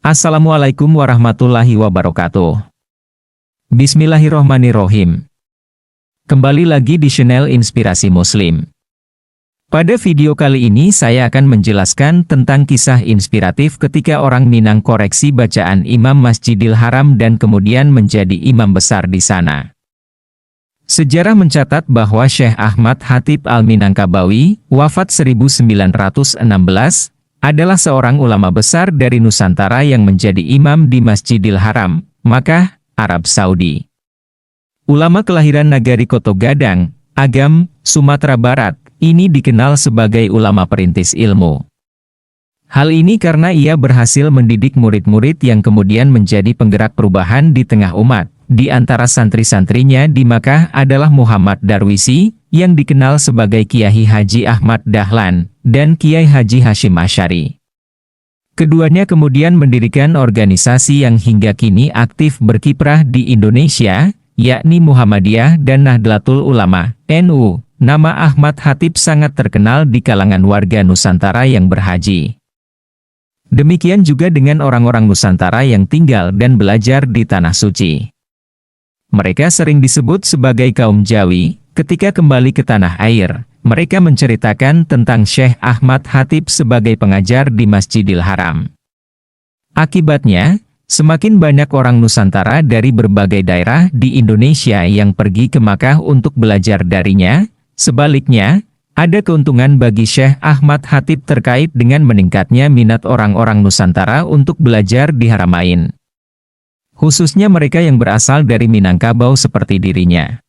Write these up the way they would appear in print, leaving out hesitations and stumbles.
Assalamualaikum warahmatullahi wabarakatuh. Bismillahirrohmanirrohim. Kembali lagi di channel Inspirasi Muslim. Pada video kali ini saya akan menjelaskan tentang kisah inspiratif ketika orang Minang koreksi bacaan Imam Masjidil Haram dan kemudian menjadi imam besar di sana. Sejarah mencatat bahwa Syekh Ahmad Khatib Al-Minangkabawi, wafat 1916, adalah seorang ulama besar dari Nusantara yang menjadi imam di Masjidil Haram, Makkah, Arab Saudi. Ulama kelahiran Nagari Koto Gadang, Agam, Sumatera Barat, ini dikenal sebagai ulama perintis ilmu. Hal ini karena ia berhasil mendidik murid-murid yang kemudian menjadi penggerak perubahan di tengah umat. Di antara santri-santrinya di Makkah adalah Muhammad Darwisi, yang dikenal sebagai Kiai Haji Ahmad Dahlan, dan Kiai Haji Hashim Asy'ari. Keduanya kemudian mendirikan organisasi yang hingga kini aktif berkiprah di Indonesia, yakni Muhammadiyah dan Nahdlatul Ulama, NU. Nama Ahmad Khatib sangat terkenal di kalangan warga Nusantara yang berhaji. Demikian juga dengan orang-orang Nusantara yang tinggal dan belajar di Tanah Suci. Mereka sering disebut sebagai kaum Jawi. Ketika kembali ke tanah air, mereka menceritakan tentang Syekh Ahmad Khatib sebagai pengajar di Masjidil Haram. Akibatnya, semakin banyak orang Nusantara dari berbagai daerah di Indonesia yang pergi ke Makkah untuk belajar darinya. Sebaliknya, ada keuntungan bagi Syekh Ahmad Khatib terkait dengan meningkatnya minat orang-orang Nusantara untuk belajar di Haramain. Khususnya mereka yang berasal dari Minangkabau seperti dirinya.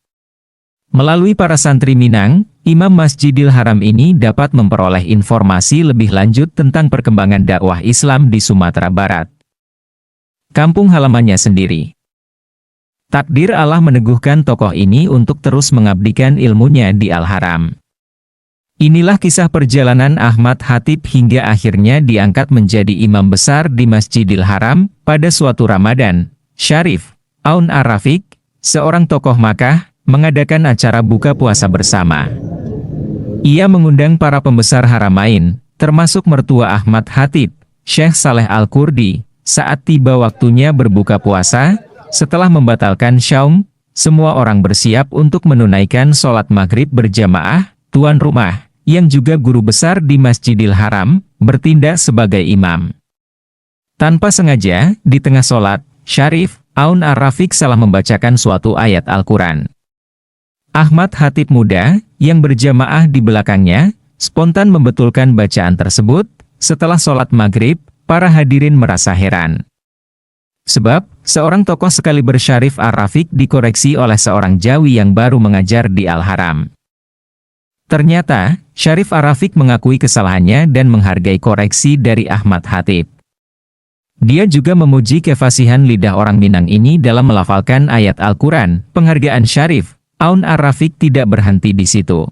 Melalui para santri Minang, Imam Masjidil Haram ini dapat memperoleh informasi lebih lanjut tentang perkembangan dakwah Islam di Sumatera Barat. Kampung halamannya sendiri. Takdir Allah meneguhkan tokoh ini untuk terus mengabdikan ilmunya di Al-Haram. Inilah kisah perjalanan Ahmad Khatib hingga akhirnya diangkat menjadi imam besar di Masjidil Haram pada suatu Ramadan. Syarif, Aun Ar-Rafiq, seorang tokoh Makkah, mengadakan acara buka puasa bersama. Ia mengundang para pembesar Haramain, termasuk mertua Ahmad Khatib, Syekh Saleh Al-Kurdi. Saat tiba waktunya berbuka puasa, setelah membatalkan syaum, semua orang bersiap untuk menunaikan sholat maghrib berjamaah. Tuan rumah, yang juga guru besar di Masjidil Haram, bertindak sebagai imam. Tanpa sengaja, di tengah sholat, Syarif, Aun Ar-Rafiq salah membacakan suatu ayat Al-Quran. Ahmad Khatib muda, yang berjamaah di belakangnya, spontan membetulkan bacaan tersebut. Setelah sholat maghrib, para hadirin merasa heran. Sebab, seorang tokoh sekaliber Syarif Ar-Rafiq dikoreksi oleh seorang Jawi yang baru mengajar di Al-Haram. Ternyata, Syarif Ar-Rafiq mengakui kesalahannya dan menghargai koreksi dari Ahmad Khatib. Dia juga memuji kefasihan lidah orang Minang ini dalam melafalkan ayat Al-Quran. Penghargaan Syarif, Aun Ar-Rafiq tidak berhenti di situ.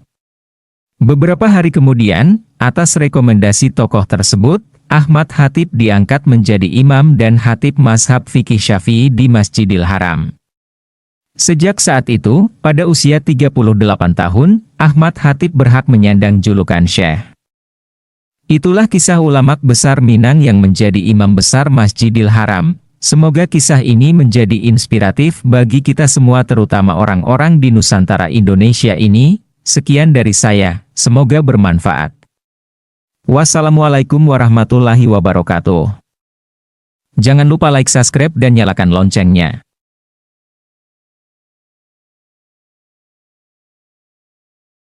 Beberapa hari kemudian, atas rekomendasi tokoh tersebut, Ahmad Khatib diangkat menjadi imam dan khatib mazhab fikih Syafi'i di Masjidil Haram. Sejak saat itu, pada usia 38 tahun, Ahmad Khatib berhak menyandang julukan Syekh. Itulah kisah ulama besar Minang yang menjadi imam besar Masjidil Haram. Semoga kisah ini menjadi inspiratif bagi kita semua terutama orang-orang di Nusantara Indonesia ini. Sekian dari saya, semoga bermanfaat. Wassalamualaikum warahmatullahi wabarakatuh. Jangan lupa like, subscribe dan nyalakan loncengnya.